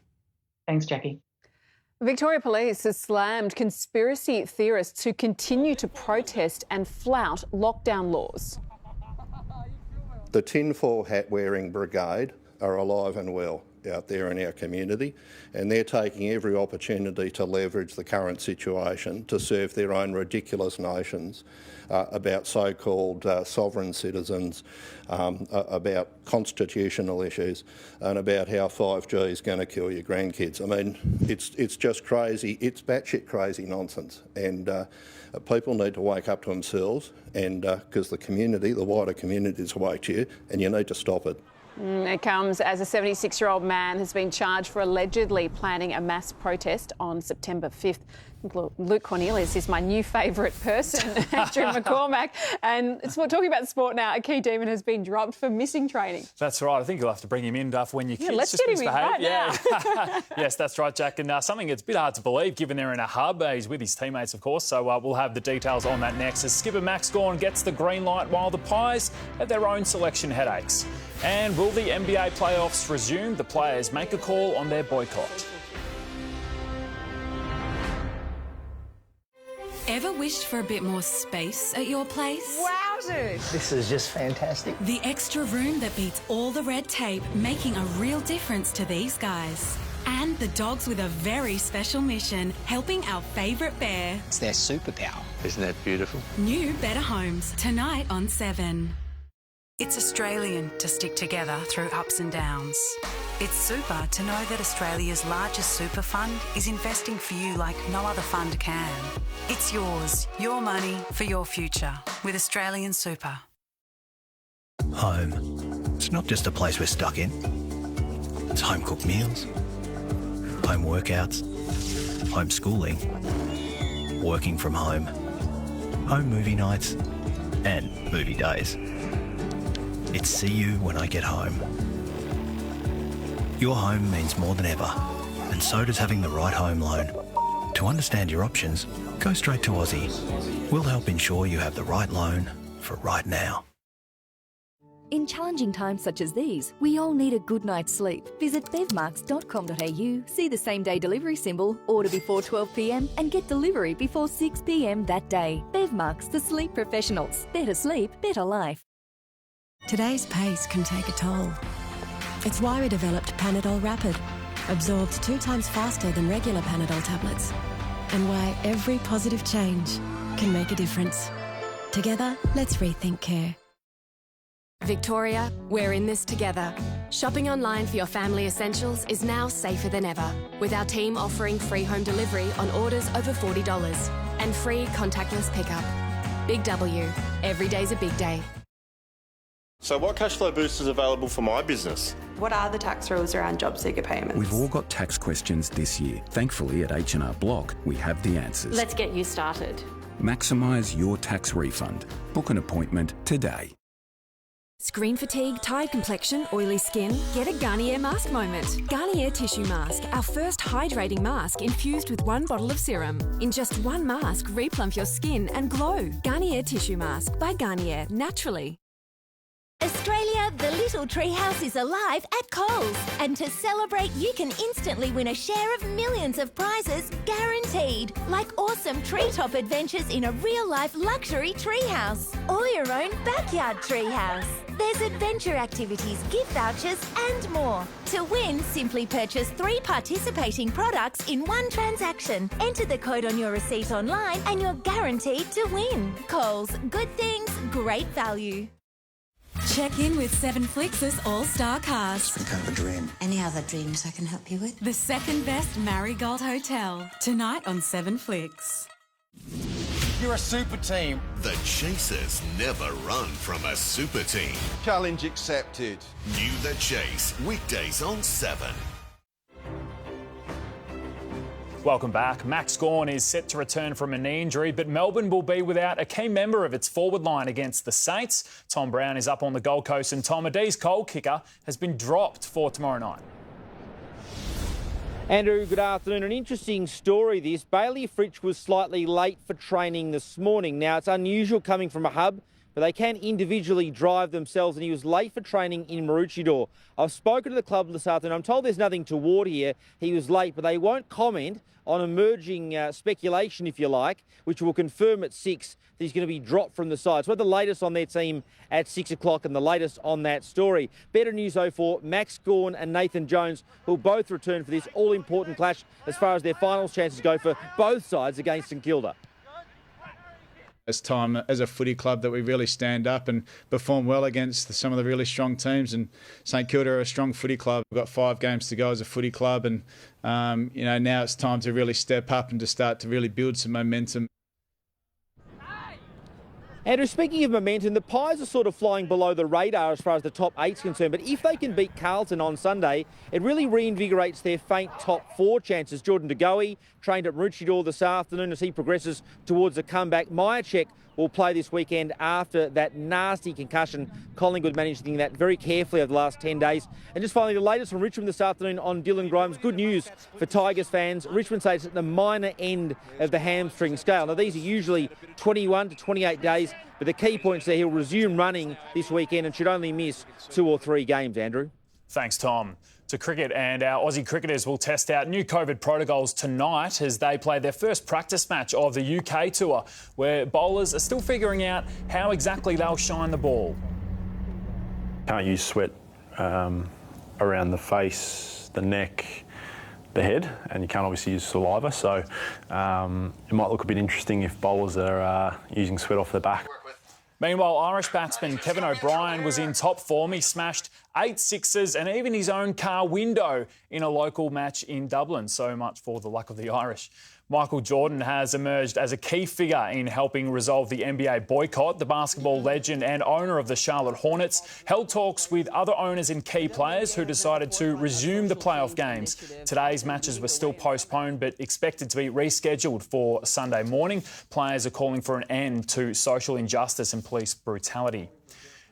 Thanks, Jackie. Victoria Police has slammed conspiracy theorists who continue to protest and flout lockdown laws. The tinfoil hat-wearing brigade are alive and well out there in our community, and they're taking every opportunity to leverage the current situation to serve their own ridiculous notions about so-called sovereign citizens, about constitutional issues, and about how 5G is going to kill your grandkids. I mean, it's just crazy. It's batshit crazy nonsense, and people need to wake up to themselves, and because the community, the wider community, is awake to you, and you need to stop it. It comes as a 76-year-old man has been charged for allegedly planning a mass protest on September 5th. Luke Cornelius is my new favourite person, Andrew McCormack. And talking about sport now, a key demon has been dropped for missing training. That's right. I think you'll have to bring him in, Duff, when your kids let's just get him misbehave. in right now. Yes, that's right, Jack. And something that's a bit hard to believe, given they're in a hub. He's with his teammates, of course, so we'll have the details on that next as skipper Max Gawn gets the green light while the Pies have their own selection headaches. And will the NBA playoffs resume? The players make a call on their boycott. Ever wished for a bit more space at your place? Wowzers! This is just fantastic. The extra room that beats all the red tape, making a real difference to these guys. And the dogs with a very special mission, helping our favourite bear. It's their superpower. Isn't that beautiful? New Better Homes, tonight on 7. It's Australian to stick together through ups and downs. It's super to know that Australia's largest super fund is investing for you like no other fund can. It's yours, your money for your future with Australian Super. Home. It's not just a place we're stuck in. It's home-cooked meals, home workouts, homeschooling, working from home, home movie nights, and movie days. It's see you when I get home. Your home means more than ever, and so does having the right home loan. To understand your options, go straight to Aussie. We'll help ensure you have the right loan for right now. In challenging times such as these, we all need a good night's sleep. Visit bevmarks.com.au, see the same-day delivery symbol, order before 12 p.m, and get delivery before 6 p.m. that day. Bevmarks, the sleep professionals. Better sleep, better life. Today's pace can take a toll. It's why we developed Panadol Rapid, absorbed 2 times faster than regular Panadol tablets, and why every positive change can make a difference. Together, let's rethink care. Victoria, we're in this together. Shopping online for your family essentials is now safer than ever, with our team offering free home delivery on orders over $40 and free contactless pickup. Big W. Every day's a big day. So what cash flow boost is available for my business? What are the tax rules around job seeker payments? We've all got tax questions this year. Thankfully at H&R Block, we have the answers. Let's get you started. Maximise your tax refund. Book an appointment today. Screen fatigue, tired complexion, oily skin? Get a Garnier mask moment. Garnier Tissue Mask, our first hydrating mask infused with 1 bottle of serum. In just 1 mask, replump your skin and glow. Garnier Tissue Mask by Garnier, naturally. Australia, The Little Treehouse is alive at Coles. And to celebrate, you can instantly win a share of millions of prizes guaranteed. Like awesome treetop adventures in a real-life luxury treehouse. Or your own backyard treehouse. There's adventure activities, gift vouchers and more. To win, simply purchase 3 participating products in one transaction. Enter the code on your receipt online and you're guaranteed to win. Coles, good things, great value. Check in with 7 Flix's all-star cast. It's kind of a dream. Any other dreams I can help you with? The second best Marigold Hotel. Tonight on 7 Flix. You're a super team. The Chasers never run from a super team. Challenge accepted. New The Chase, weekdays on 7. Welcome back. Max Gawn is set to return from a knee injury, but Melbourne will be without a key member of its forward line against the Saints. Tom Brown is up on the Gold Coast, and Tom Adee's goal kicker has been dropped for tomorrow night. Andrew, good afternoon. An interesting story this. Bailey Fritsch was slightly late for training this morning. Now, it's unusual coming from a hub, but they can individually drive themselves, and he was late for training in Maroochydore. I've spoken to the club this afternoon. I'm told there's nothing toward here. He was late, but they won't comment on emerging speculation, if you like, which will confirm at 6 that he's going to be dropped from the side. So we're the latest on their team at 6 o'clock and the latest on that story. Better news, though, for Max Gawn and Nathan Jones, who will both return for this all-important clash as far as their finals chances go for both sides against St Kilda. It's time as a footy club that we really stand up and perform well against some of the really strong teams. And St Kilda are a strong footy club. We've got 5 games to go as a footy club, and now it's time to really step up and to start to really build some momentum. Andrew, speaking of momentum, the Pies are sort of flying below the radar as far as the top 8's concerned, but if they can beat Carlton on Sunday, it really reinvigorates their faint top 4 chances. Jordan De Goey trained at Maroochydore this afternoon as he progresses towards a comeback. Myercheck will play this weekend after that nasty concussion. Collingwood managed to think that very carefully over the last 10 days. And just finally, the latest from Richmond this afternoon on Dylan Grimes. Good news for Tigers fans. Richmond say it's at the minor end of the hamstring scale. Now, these are usually 21 to 28 days, but the key points there, he'll resume running this weekend and should only miss 2 or 3 games, Andrew. Thanks, Tom. To cricket, and our Aussie cricketers will test out new COVID protocols tonight as they play their first practice match of the UK tour, where bowlers are still figuring out how exactly they'll shine the ball. Can't use sweat around the face, the neck, the head, and you can't obviously use saliva, so it might look a bit interesting if bowlers are using sweat off their back. Meanwhile, Irish batsman Kevin O'Brien was in top form. He smashed 8 sixes and even his own car window in a local match in Dublin. So much for the luck of the Irish. Michael Jordan has emerged as a key figure in helping resolve the NBA boycott. The basketball legend and owner of the Charlotte Hornets held talks with other owners and key players who decided to resume the playoff games. Today's matches were still postponed but expected to be rescheduled for Sunday morning. Players are calling for an end to social injustice and police brutality.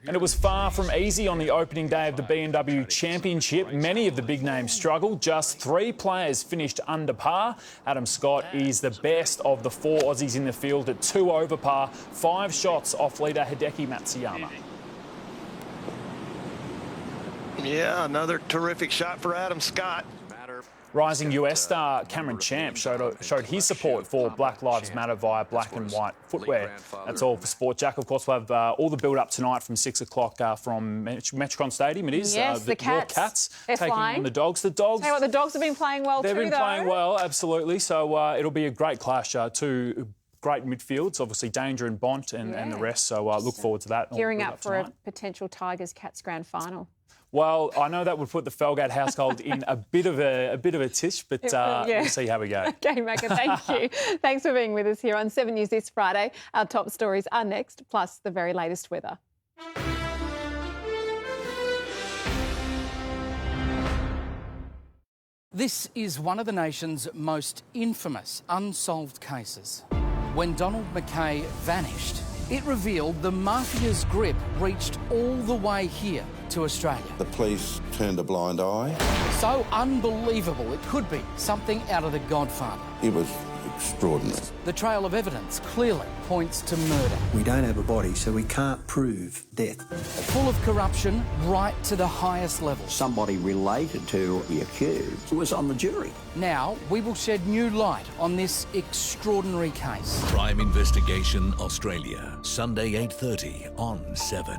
And it was far from easy on the opening day of the BMW Championship. Many of the big names struggled. Just 3 players finished under par. Adam Scott is the best of the 4 Aussies in the field at 2 over par, 5 shots off leader Hideki Matsuyama. Yeah, another terrific shot for Adam Scott. Rising US star Cameron Champ showed his support for Black Lives Matter via black and white footwear. That's all for Sport, Jack. Of course, we'll have all the build-up tonight from 6 o'clock from Metricon Stadium. It is. Yes, the Cats. Your Cats They're taking flying. on the Dogs. The Dogs. Tell you what, the Dogs have been playing well too, though. They've been playing well, absolutely. So it'll be a great clash. 2 great midfields, obviously Danger and Bont and the rest. So look forward to that. Gearing up for a potential Tigers-Cats grand final. Well, I know that would put the Felgate household in a bit of a tish, but we'll see how we go. Okay, Macca, thank you. Thanks for being with us here on 7 News this Friday. Our top stories are next, plus the very latest weather. This is one of the nation's most infamous unsolved cases. When Donald Mackay vanished, it revealed the mafia's grip reached all the way here to Australia. The police turned a blind eye. So unbelievable it could be something out of The Godfather. It was extraordinary. The trail of evidence clearly points to murder. We don't have a body, so we can't prove death. Full of corruption right to the highest level. Somebody related to the accused was on the jury. Now, we will shed new light on this extraordinary case. Crime Investigation Australia, Sunday 8:30 on 7.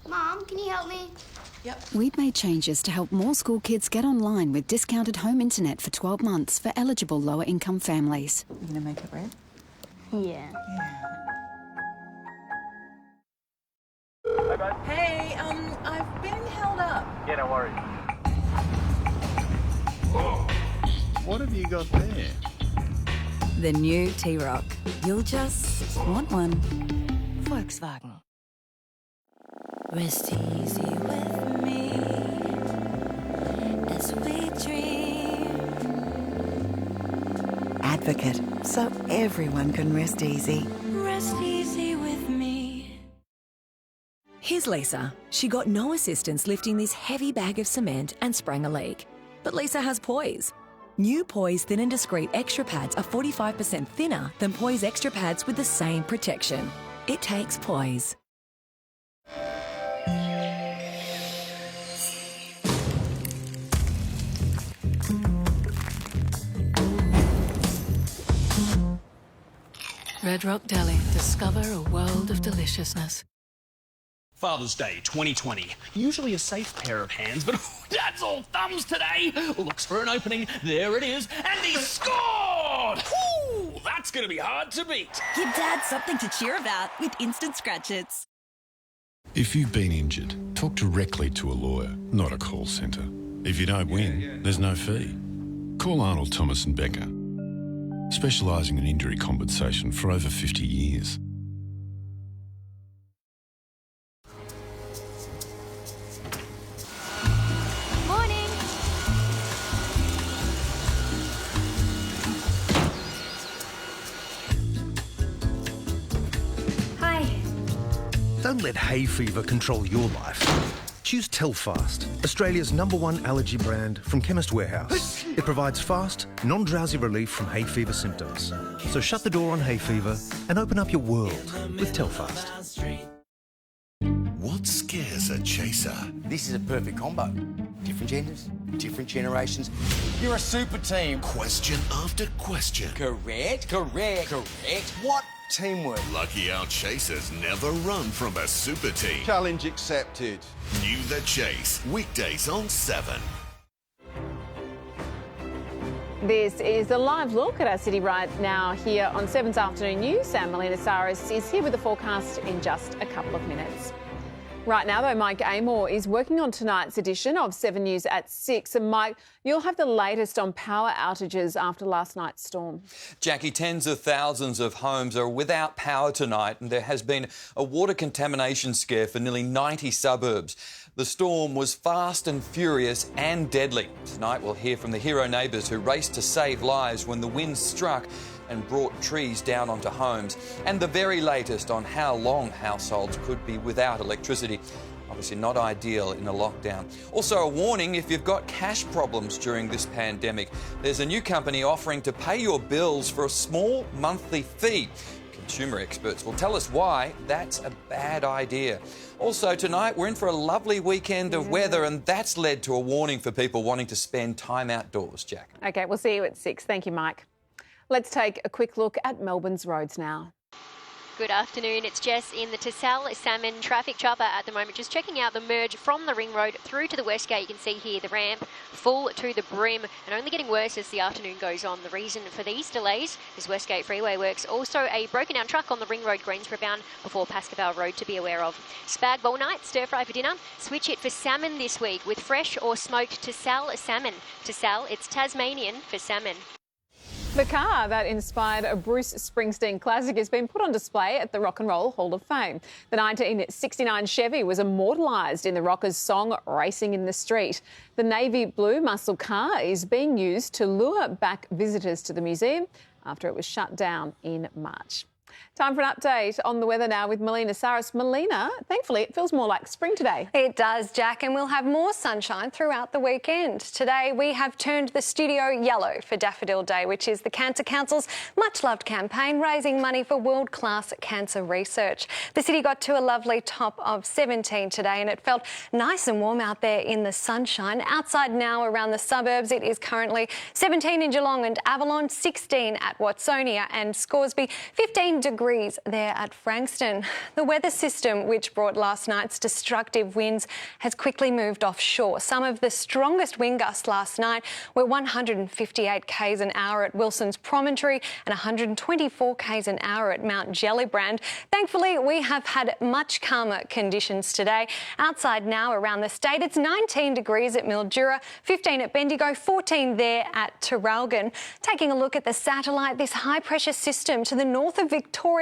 Mum, can you help me? Yep. We've made changes to help more school kids get online with discounted home internet for 12 months for eligible lower-income families. You gonna make it red? Yeah. Hey, I've been held up. Yeah, no worries. What have you got there? The new T-Roc. You'll just want one. Volkswagen. Rest easy with me as we dream. Advocate, so everyone can rest easy. Rest easy with me. Here's Lisa. She got no assistance lifting this heavy bag of cement and sprang a leak. But Lisa has Poise. New Poise Thin and Discreet Extra Pads are 45% thinner than Poise Extra Pads with the same protection. It takes Poise. Red Rock Deli. Discover a world of deliciousness. Father's Day 2020. Usually a safe pair of hands, but Dad's all thumbs today. Looks for an opening. There it is. And he scored! Whew, that's going to be hard to beat. Give Dad something to cheer about with Instant Scratch-Its. If you've been injured, talk directly to a lawyer, not a call centre. If you don't win, there's no fee. Call Arnold Thomas and Becker, specialising in injury compensation for over 50 years. Morning. Hi. Don't let hay fever control your life. Choose Telfast, Australia's #1 allergy brand from Chemist Warehouse. It provides fast, non-drowsy relief from hay fever symptoms. So shut the door on hay fever and open up your world with Telfast. What scares a chaser? This is a perfect combo. Different genders, different generations. You're a super team. Question after question. Correct. What teamwork? Lucky our chasers never run from a super team. Challenge accepted. New The Chase, weekdays on 7. This is a live look at our city right now here on 7's Afternoon News. And Melina Saris is here with the forecast in just a couple of minutes. Right now, though, Mike Amor is working on tonight's edition of 7 News at 6. And Mike, you'll have the latest on power outages after last night's storm. Jackie, tens of thousands of homes are without power tonight, and there has been a water contamination scare for nearly 90 suburbs. The storm was fast and furious and deadly. Tonight we'll hear from the hero neighbours who raced to save lives when the wind struck and brought trees down onto homes, and the very latest on how long households could be without electricity. Obviously not ideal in a lockdown. Also a warning if you've got cash problems during this pandemic. There's a new company offering to pay your bills for a small monthly fee. Consumer experts will tell us why that's a bad idea. Also tonight we're in for a lovely weekend of weather, and that's led to a warning for people wanting to spend time outdoors, Jack. OK, we'll see you at 6. Thank you, Mike. Let's take a quick look at Melbourne's roads now. Good afternoon, it's Jess in the Tassal Salmon traffic chopper at the moment, just checking out the merge from the Ring Road through to the Westgate. You can see here the ramp full to the brim and only getting worse as the afternoon goes on. The reason for these delays is Westgate Freeway works. Also a broken down truck on the Ring Road Greensboro bound before Pascoe Road to be aware of. Spag bowl night, stir fry for dinner. Switch it for salmon this week with fresh or smoked Tassal salmon. Tassal, it's Tasmanian for salmon. The car that inspired a Bruce Springsteen classic has been put on display at the Rock and Roll Hall of Fame. The 1969 Chevy was immortalised in the rockers' song Racing in the Street. The navy blue muscle car is being used to lure back visitors to the museum after it was shut down in March. Time for an update on the weather now with Melina Saris. Melina, thankfully it feels more like spring today. It does, Jack, and we'll have more sunshine throughout the weekend. Today we have turned the studio yellow for Daffodil Day, which is the Cancer Council's much-loved campaign raising money for world-class cancer research. The city got to a lovely top of 17 today and it felt nice and warm out there in the sunshine. Outside now around the suburbs it is currently 17 in Geelong and Avalon, 16 at Watsonia and Scoresby, 15 degrees there at Frankston. The weather system, which brought last night's destructive winds, has quickly moved offshore. Some of the strongest wind gusts last night were 158 k's an hour at Wilson's Promontory and 124 k's an hour at Mount Gellibrand. Thankfully, we have had much calmer conditions today. Outside now around the state, it's 19 degrees at Mildura, 15 at Bendigo, 14 there at Traralgon. Taking a look at the satellite, this high-pressure system to the north of Victoria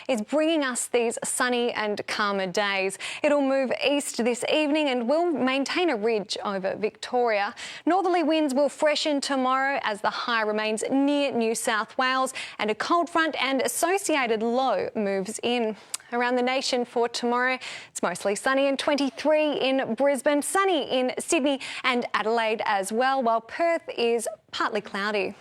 is bringing us these sunny and calmer days. It'll move east this evening and will maintain a ridge over Victoria. Northerly winds will freshen tomorrow as the high remains near New South Wales and a cold front and associated low moves in. Around the nation for tomorrow, it's mostly sunny and 23 in Brisbane, sunny in Sydney and Adelaide as well, while Perth is partly cloudy.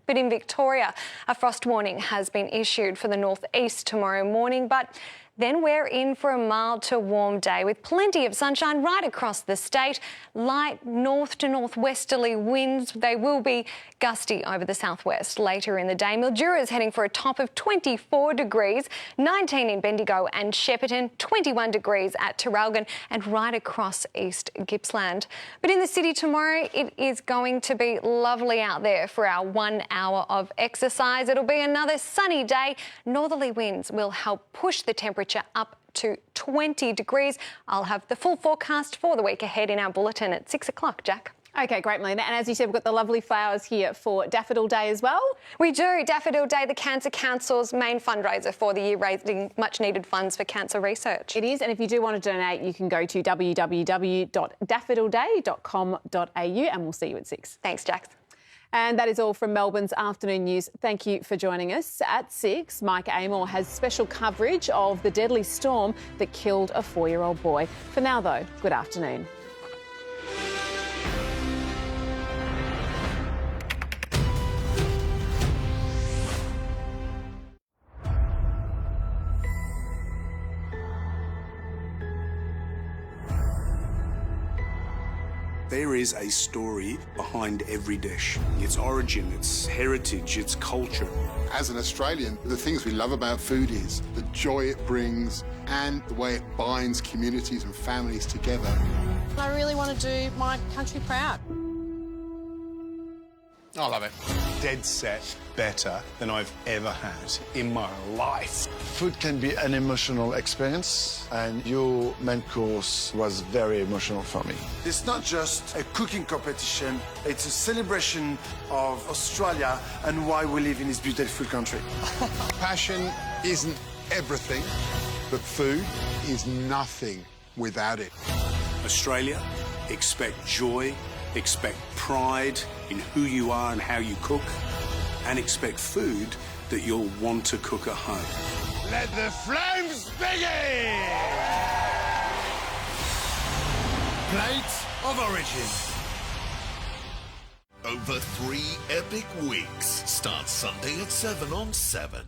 But in Victoria, a frost warning has been issued for the northeast tomorrow morning, but then we're in for a mild to warm day with plenty of sunshine right across the state. Light north to northwesterly winds. They will be gusty over the southwest later in the day. Mildura is heading for a top of 24 degrees, 19 in Bendigo and Shepparton, 21 degrees at Traralgon and right across East Gippsland. But in the city tomorrow, it is going to be lovely out there for our 1 hour of exercise. It'll be another sunny day. Northerly winds will help push the temperature up to 20 degrees. I'll have the full forecast for the week ahead in our bulletin at 6 o'clock, Jack. OK, great, Melina. And as you said, we've got the lovely flowers here for Daffodil Day as well. We do. Daffodil Day, the Cancer Council's main fundraiser for the year, raising much-needed funds for cancer research. It is, and if you do want to donate, you can go to www.daffodilday.com.au and we'll see you at 6. Thanks, Jack. And that is all from Melbourne's afternoon news. Thank you for joining us. At 6, Mike Amor has special coverage of the deadly storm that killed a 4-year-old boy. For now, though, good afternoon. There is a story behind every dish. Its origin, its heritage, its culture. As an Australian, the things we love about food is the joy it brings and the way it binds communities and families together. I really want to do my country proud. I love it. Dead set better than I've ever had in my life. Food can be an emotional experience, and your main course was very emotional for me. It's not just a cooking competition, it's a celebration of Australia and why we live in this beautiful country. Passion isn't everything, but food is nothing without it. Australia, expect joy, expect pride in who you are and how you cook, and expect food that you'll want to cook at home. Let the flames begin! Plate of Origin. Over 3 epic weeks starts Sunday at 7 on 7.